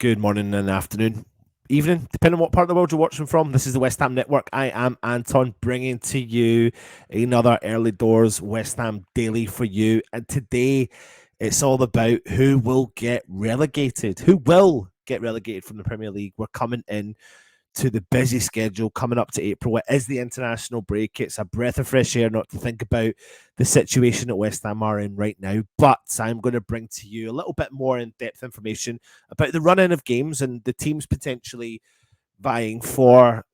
Good morning and afternoon, evening, depending on what part of the world you're watching from. This is the West Ham Network. I am Anton, bringing to you another early doors West Ham daily for you. And today, it's all about who will get relegated. Who will get relegated from the Premier League? We're coming in to the busy schedule coming up to April. It is the international break. It's a breath of fresh air not to think about the situation that West Ham are in right now. But I'm going to bring to you a little bit more in-depth information about the run-in of games and the teams potentially vying for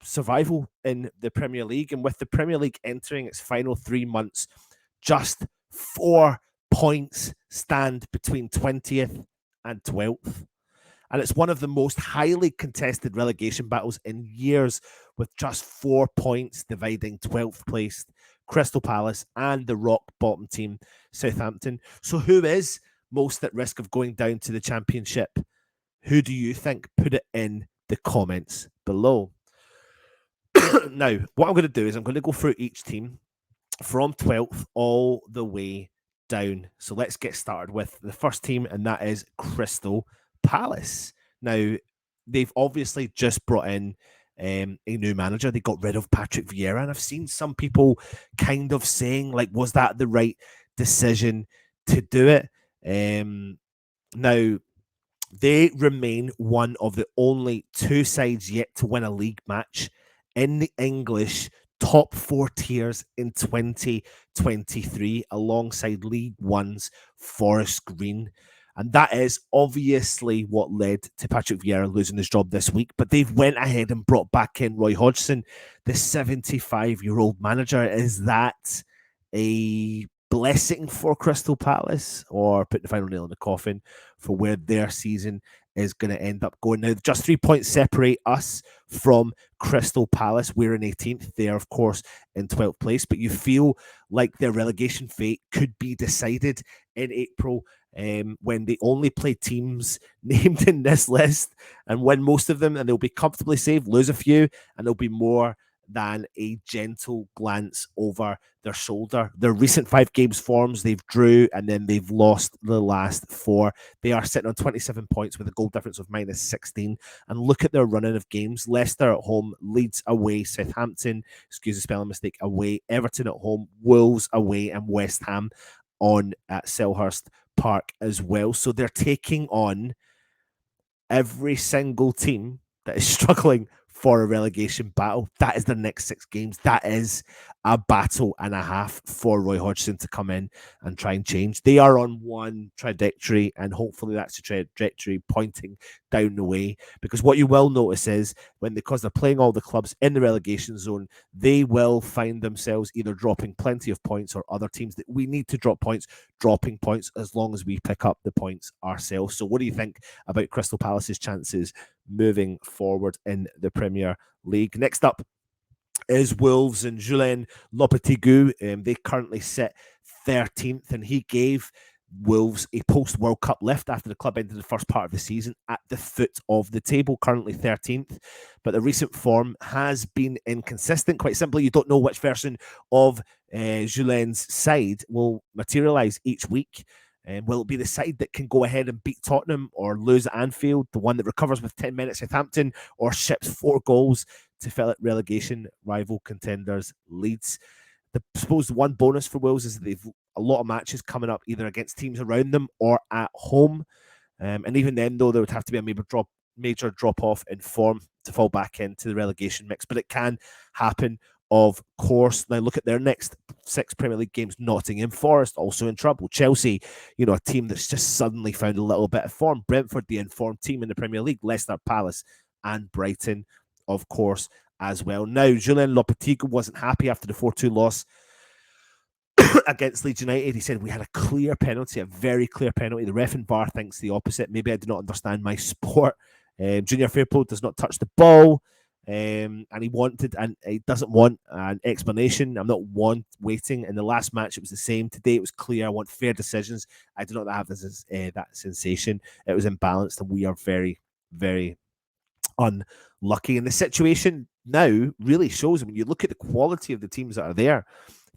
survival in the Premier League. And with the Premier League entering its final 3 months, just 4 points stand between 20th and 12th. And it's one of the most highly contested relegation battles in years, with just 4 points dividing 12th place Crystal Palace and the rock bottom team, Southampton. So who is most at risk of going down to the Championship? Who do you think? Put it in the comments below. Now, what I'm going to do is I'm going to go through each team from 12th all the way down. So let's get started with the first team, and that is Crystal Palace. Now, they've obviously just brought in a new manager. They got rid of Patrick Vieira, and I've seen some people kind of saying, like, was that the right decision to do it? Now, they remain one of the only two sides yet to win a league match in the English top 4 tiers in 2023, alongside League One's Forest Green. And that is obviously what led to Patrick Vieira losing his job this week. But they've went ahead and brought back in Roy Hodgson, the 75-year-old manager. Is that a blessing for Crystal Palace, or put the final nail in the coffin for where their season is going to end up going? Now, just 3 points separate us from Crystal Palace. We're in 18th. They're, of course, in 12th place. But you feel like their relegation fate could be decided in April, when they only play teams named in this list and win most of them, and they'll be comfortably safe, lose a few, and there'll be more than a gentle glance over their shoulder. Their recent 5 games forms, they've drew and then they've lost the last 4. They are sitting on 27 points with a goal difference of minus 16. And look at their running of games. Leicester at home, Leeds away, Southampton, excuse the spelling mistake, away, Everton at home, Wolves away, and West Ham on at Selhurst Park as well. So they're taking on every single team that is struggling for a relegation battle. That is the next 6 games. That is a battle and a half for Roy Hodgson to come in and try and change. They are on one trajectory, and hopefully that's a trajectory pointing down the way. Because what you will notice is because they're playing all the clubs in the relegation zone, they will find themselves either dropping plenty of points, or other teams that we need to drop points, dropping points, as long as we pick up the points ourselves. So what do you think about Crystal Palace's chances moving forward in the Premier League? Next up is Wolves and Julien Lopetegui. They currently sit 13th, and he gave Wolves a post-World Cup lift after the club ended the first part of the season at the foot of the table, currently 13th. But the recent form has been inconsistent. Quite simply, you don't know which version of Julien's side will materialise each week. Will it be the side that can go ahead and beat Tottenham, or lose at Anfield, the one that recovers with 10 minutes Southampton, or ships 4 goals to fellow relegation rival contenders Leeds? The supposed one bonus for Wolves is that they've a lot of matches coming up either against teams around them or at home. And even then, though, there would have to be a major drop off in form to fall back into the relegation mix. But it can happen, of course. Now look at their next 6 Premier League games. Nottingham Forest also in trouble. Chelsea, a team that's just suddenly found a little bit of form. Brentford, the informed team in the Premier League. Leicester, Palace, and Brighton, of course, as well. Now, Julien Lopetegui wasn't happy after the 4-2 loss against Leeds United. He said, we had a clear penalty, a very clear penalty. The ref and VAR thinks the opposite. Maybe I do not understand my sport. Junior Firpo does not touch the ball. And he doesn't want an explanation. I'm not waiting. In the last match, it was the same. Today, it was clear. I want fair decisions. I do not have that sensation. It was imbalanced, and we are very, very unlucky. And the situation now really shows, when you look at the quality of the teams that are there,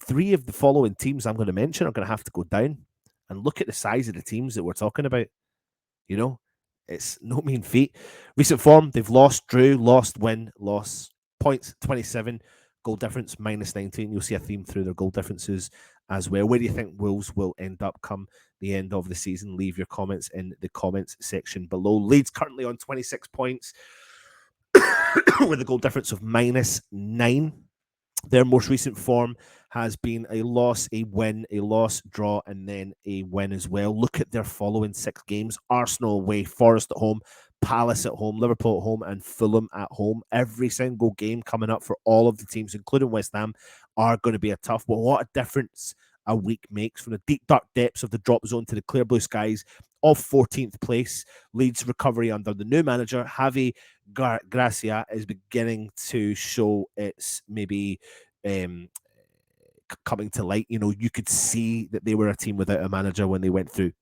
3 of the following teams I'm going to mention are going to have to go down. And look at the size of the teams that we're talking about. it's no mean feat. Recent form, they've lost, drew, lost, win, lost. Points 27, goal difference -19. You'll see a theme through their goal differences as well. Where do you think Wolves will end up come the end of the season? Leave your comments in the comments section below. Leeds currently on 26 points with a goal difference of -9. Their most recent form has been a loss, a win, a loss, draw, and then a win as well. Look at their following 6 games: Arsenal away, Forest at home, Palace at home, Liverpool at home, and Fulham at home. Every single game coming up for all of the teams, including West Ham, are going to be a tough one. What a difference a week makes, from the deep, dark depths of the drop zone to the clear blue skies of 14th place. Leeds recovery under the new manager, Javi Gracia, is beginning to show its maybe coming to light. You know, you could see that they were a team without a manager when they went through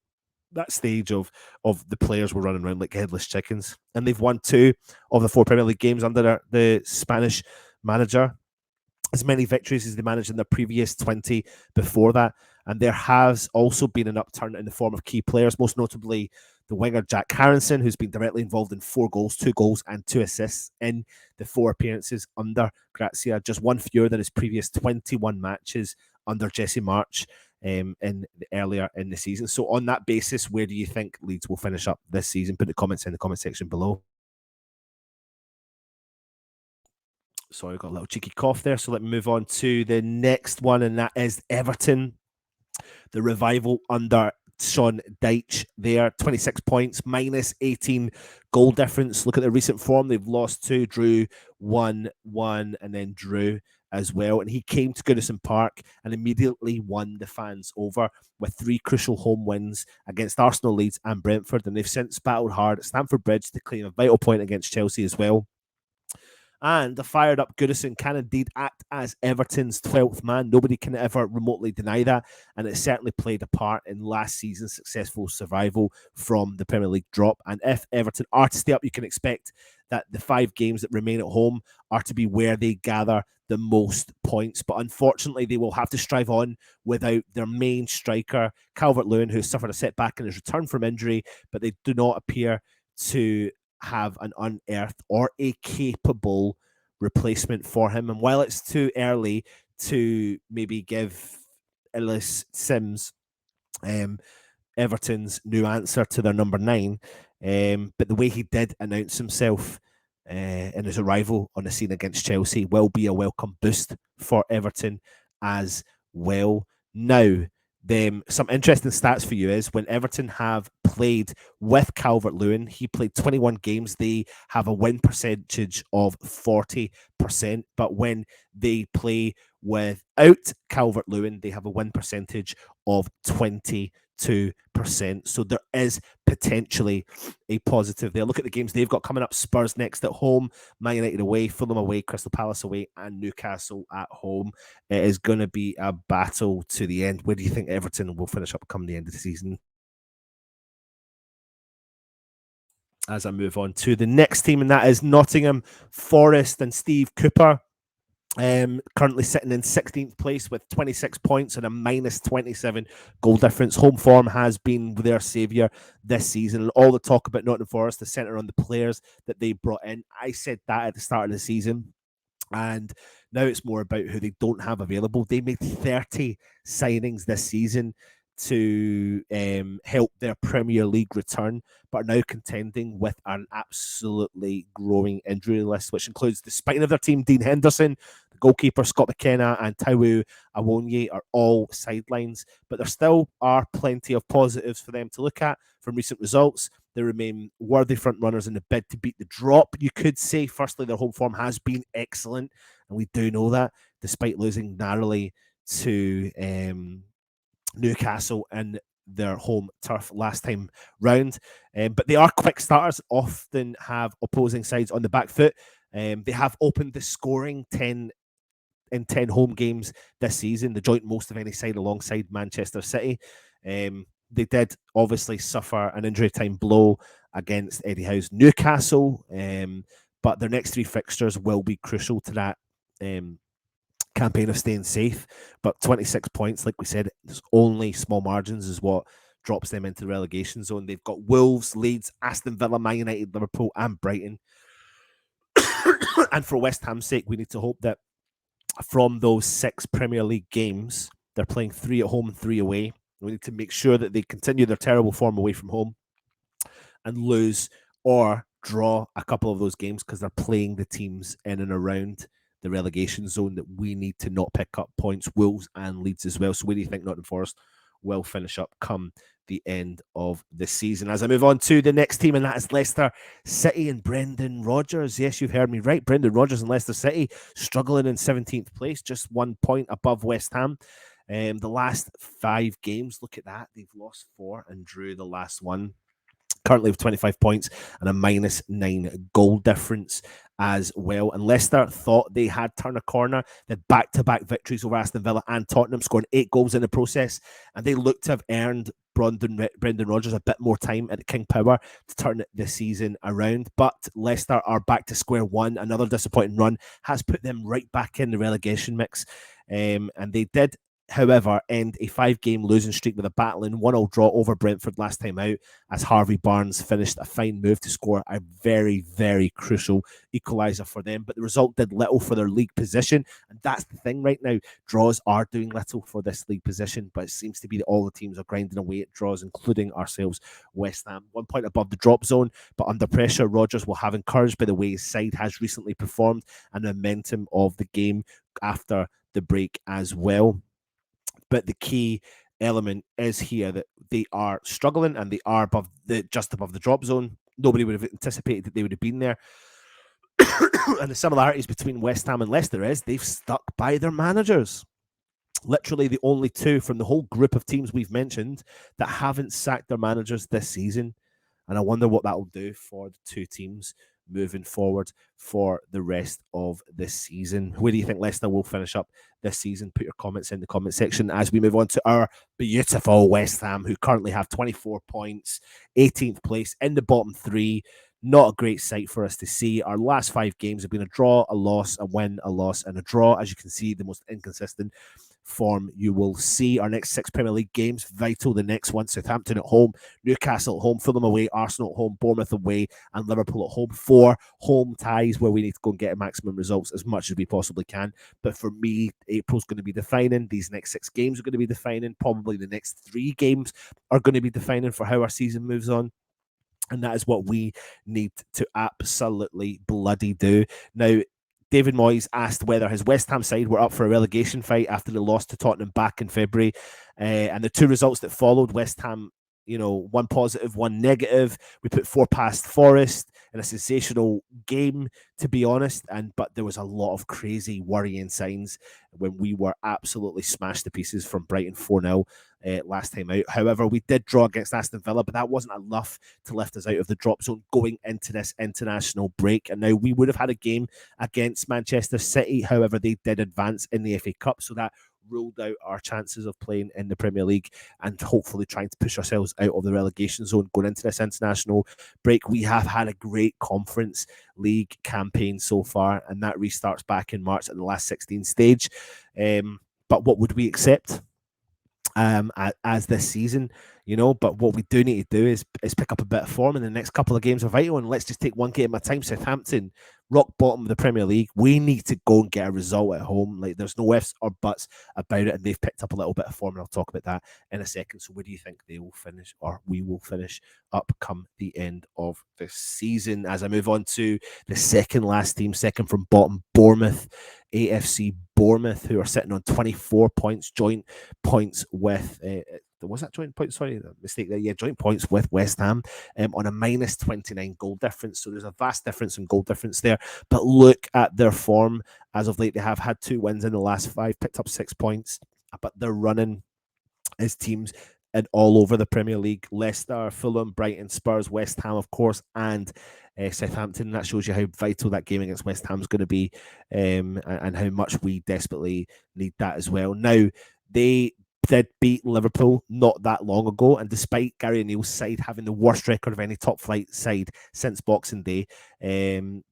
that stage of the players were running around like headless chickens. And they've won 2 of the 4 Premier League games under the Spanish manager. As many victories as they managed in their previous 20 before that. And there has also been an upturn in the form of key players, most notably the winger Jack Harrison, who's been directly involved in 4 goals, 2 goals, and 2 assists in the 4 appearances under Gracia, just one fewer than his previous 21 matches under Jesse March earlier in the season. So on that basis, where do you think Leeds will finish up this season? Put the comments in the comment section below. Sorry, I got a little cheeky cough there. So let me move on to the next one, and that is Everton. The revival under Sean Dyche there, 26 points, -18 goal difference. Look at the recent form. They've lost 2, drew 1, and then drew as well. And he came to Goodison Park and immediately won the fans over with 3 crucial home wins against Arsenal, Leeds, and Brentford. And they've since battled hard at Stamford Bridge to claim a vital point against Chelsea as well. And the fired up Goodison can indeed act as Everton's 12th man. Nobody can ever remotely deny that. And it certainly played a part in last season's successful survival from the Premier League drop. And if Everton are to stay up, you can expect that the 5 games that remain at home are to be where they gather the most points. But unfortunately, they will have to strive on without their main striker, Calvert-Lewin, who suffered a setback in his return from injury, but they do not appear to have an unearthed or a capable replacement for him. And while it's too early to maybe give Ellis Sims Everton's new answer to their number 9, but the way he did announce himself in his arrival on the scene against Chelsea will be a welcome boost for Everton as well. Now, some interesting stats for you is when Everton have played with Calvert-Lewin, he played 21 games. They have a win percentage of 40%, but when they play without Calvert-Lewin, they have a win percentage of 22%. So there is potentially a positive there. Look at the games they've got coming up. Spurs next at home, Man United away, Fulham away, Crystal Palace away, and Newcastle at home. It is going to be a battle to the end. Where do you think Everton will finish up come the end of the season? As I move on to the next team, and that is Nottingham Forest and Steve Cooper. Currently sitting in 16th place with 26 points and a -27 goal difference. Home form has been their saviour this season. And all the talk about Nottingham Forest, the centre on the players that they brought in. I said that at the start of the season. And now it's more about who they don't have available. They made 30 signings this season to help their Premier League return, but are now contending with an absolutely growing injury list, which includes the spine of their team. Dean Henderson, the goalkeeper Scott McKenna, and Taiwo Awonye are all sidelines, but there still are plenty of positives for them to look at from recent results. They remain worthy front runners in the bid to beat the drop, you could say. Firstly, their home form has been excellent, and we do know that, despite losing narrowly to Newcastle in their home turf last time round. But they are quick starters, often have opposing sides on the back foot. They have opened the scoring 10 home games this season, the joint most of any side alongside Manchester City. They did obviously suffer an injury time blow against Eddie Howe's Newcastle, but their next 3 fixtures will be crucial to that campaign of staying safe. But 26 points, like we said, there's only small margins is what drops them into the relegation zone. They've got Wolves, Leeds, Aston Villa, Man United, Liverpool, and Brighton. And for West Ham's sake, we need to hope that from those 6 Premier League games, they're playing 3 at home and 3 away. We need to make sure that they continue their terrible form away from home and lose or draw a couple of those games, because they're playing the teams in and around the relegation zone that we need to not pick up points, Wolves and Leeds as well. So where do you think Nottingham Forest will finish up come the end of the season? As I move on to the next team, and that is Leicester City and Brendan Rodgers. Yes, you've heard me right. Brendan Rodgers and Leicester City struggling in 17th place, just 1 point above West Ham. The last 5 games, look at that. They've lost 4 and drew the last one. Currently with 25 points and a -9 goal difference as well. And Leicester thought they had turned a corner. They had back-to-back victories over Aston Villa and Tottenham, scoring 8 goals in the process. And they looked to have earned Brendan Rodgers a bit more time at the King Power to turn the season around. But Leicester are back to square one. Another disappointing run has put them right back in the relegation mix. And they did, however, end a 5-game losing streak with a battling 1-1 draw over Brentford last time out, as Harvey Barnes finished a fine move to score a very, very crucial equaliser for them. But the result did little for their league position, and that's the thing right now. Draws are doing little for this league position, but it seems to be that all the teams are grinding away at draws, including ourselves, West Ham. 1 point above the drop zone, but under pressure. Rodgers will have encouraged by the way his side has recently performed and the momentum of the game after the break as well. But the key element is here that they are struggling and they are just above the drop zone. Nobody would have anticipated that they would have been there. And the similarities between West Ham and Leicester is they've stuck by their managers. Literally the only 2 from the whole group of teams we've mentioned that haven't sacked their managers this season. And I wonder what that will do for the 2 teams moving forward for the rest of this season. Where do you think Leicester will finish up this season? Put your comments in the comment section as we move on to our beautiful West Ham, who currently have 24 points, 18th place in the bottom 3. Not a great sight for us to see. Our last 5 games have been a draw, a loss, a win, a loss, and a draw. As you can see, the most inconsistent form you will see. Our next 6 Premier League games, vital. The next one, Southampton at home, Newcastle at home, Fulham away, Arsenal at home, Bournemouth away, and Liverpool at home. 4 home ties where we need to go and get maximum results as much as we possibly can. But for me, April's going to be defining. These next 6 games are going to be defining. Probably the next 3 games are going to be defining for how our season moves on. And that is what we need to absolutely bloody do. Now, David Moyes asked whether his West Ham side were up for a relegation fight after they lost to Tottenham back in February. And the 2 results that followed, West Ham, 1 positive, 1 negative. We put 4 past Forest in a sensational game, to be honest. But there was a lot of crazy worrying signs when we were absolutely smashed to pieces from Brighton 4-0 last time out. However, we did draw against Aston Villa, but that wasn't enough to lift us out of the drop zone going into this international break. And now we would have had a game against Manchester City. However, they did advance in the FA Cup, so that ruled out our chances of playing in the Premier League and hopefully trying to push ourselves out of the relegation zone going into this international break. We have had a great Conference League campaign so far, and that restarts back in March at the last 16 stage. But what would we accept as this season? But what we do need to do is pick up a bit of form, in the next couple of games are vital. And let's just take one game at a time. Southampton, rock bottom of the Premier League. We need to go and get a result at home. Like, there's no ifs or buts about it, and they've picked up a little bit of form, and I'll talk about that in a second. So where do you think they will finish, or we will finish up come the end of the season? As I move on to the second last team, second from bottom, Bournemouth, AFC Bournemouth, who are sitting on 24 points, joint points with was that joint points? Sorry, mistake there. Yeah, joint points with West Ham on a -29 goal difference. So there's a vast difference in goal difference there. But look at their form as of late. They have had 2 wins in the last 5, picked up 6 points, but they're running as teams and all over the Premier League. Leicester, Fulham, Brighton, Spurs, West Ham, of course, and Southampton. That shows you how vital that game against West Ham is going to be, and how much we desperately need that as well. Now, they did beat Liverpool not that long ago, and despite Gary O'Neill's side having the worst record of any top flight side since Boxing Day,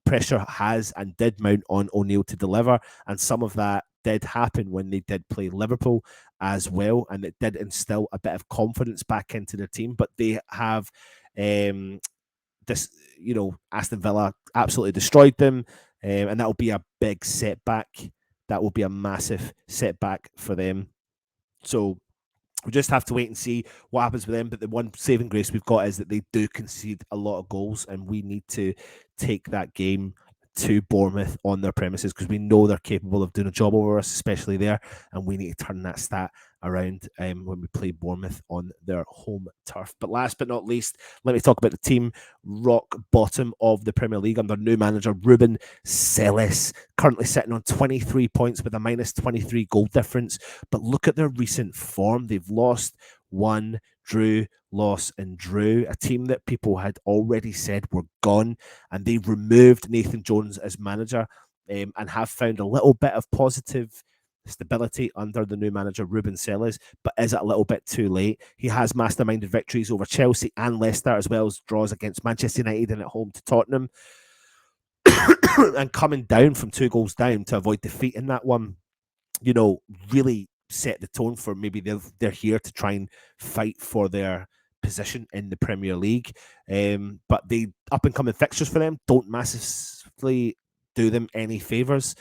pressure has and did mount on O'Neill to deliver, and some of that did happen when they did play Liverpool, as well, and it did instill a bit of confidence back into their team. But they have this, Aston Villa absolutely destroyed them, and that will be a big setback. That will be a massive setback for them. So we just have to wait and see what happens with them. But the one saving grace we've got is that they do concede a lot of goals, and we need to take that game to Bournemouth on their premises, because we know they're capable of doing a job over us, especially there, and we need to turn that stat around when we play Bournemouth on their home turf. But last but not least, let me talk about the team rock bottom of the Premier League under new manager Ruben Celis, currently sitting on 23 points with a minus 23 goal difference. But look at their recent form. They've lost, won, drew, lost, and drew. A team that people had already said were gone, and they've removed Nathan Jones as manager, and have found a little bit of positive stability under the new manager Ruben Celis. But is it a little bit too late? He has masterminded victories over Chelsea and Leicester, as well as draws against Manchester United and at home to Tottenham, and coming down from 2 goals down to avoid defeat in that one, really set the tone for maybe they're here to try and fight for their position in the Premier League. But the up and coming fixtures for them don't massively do them any favours.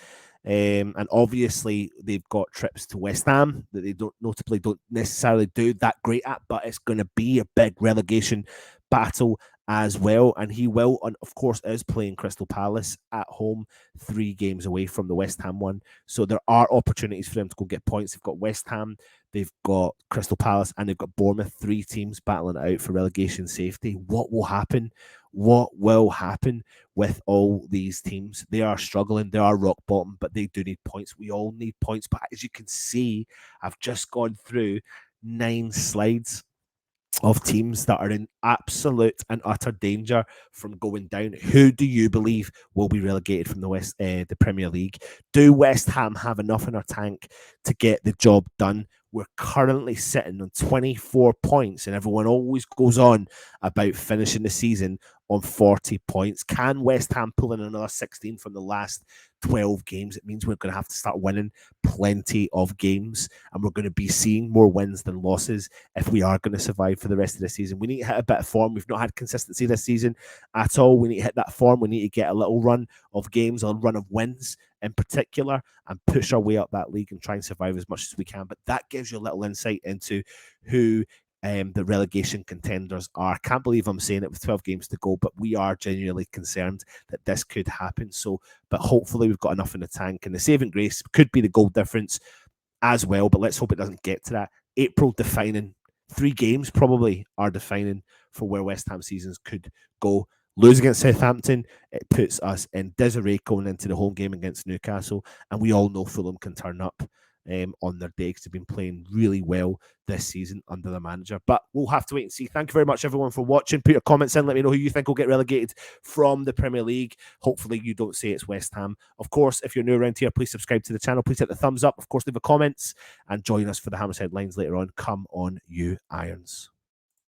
And obviously they've got trips to West Ham that they don't necessarily do that great at, but it's going to be a big relegation battle as well. And he will, and of course, is playing Crystal Palace at home, 3 games away from the West Ham one. So there are opportunities for them to go get points. They've got West Ham, they've got Crystal Palace, and they've got Bournemouth, 3 teams battling it out for relegation safety. What will happen? What will happen with all these teams? They are struggling. They are rock bottom, but they do need points. We all need points. But as you can see, I've just gone through 9 slides of teams that are in absolute and utter danger from going down. Who do you believe will be relegated from the Premier League? Do West Ham have enough in our tank to get the job done? We're currently sitting on 24 points, and everyone always goes on about finishing the season on 40 points. Can West Ham pull in another 16 from the last 12 games? It means we're going to have to start winning plenty of games, and we're going to be seeing more wins than losses if we are going to survive for the rest of the season. We need to hit a bit of form. We've not had consistency this season at all. We need to hit that form. We need to get a little run of games, a run of wins in particular, and push our way up that league and try and survive as much as we can. But that gives you a little insight into who the relegation contenders are. I can't believe I'm saying it with 12 games to go, but we are genuinely concerned that this could happen. So, but hopefully we've got enough in the tank, and the saving grace could be the goal difference as well. But let's hope it doesn't get to that. April defining, 3 games probably are defining for where West Ham seasons could go. Lose against Southampton, it puts us in disarray going into the home game against Newcastle, and we all know Fulham can turn up on their day, because they've been playing really well this season under the manager. But we'll have to wait and see. Thank you very much, everyone, for watching. Put your comments in. Let me know who you think will get relegated from the Premier League. Hopefully you don't say it's West Ham. Of course, if you're new around here, please subscribe to the channel. Please hit the thumbs up. Of course, leave a comments and join us for the Hammerside Lines later on. Come on, you Irons.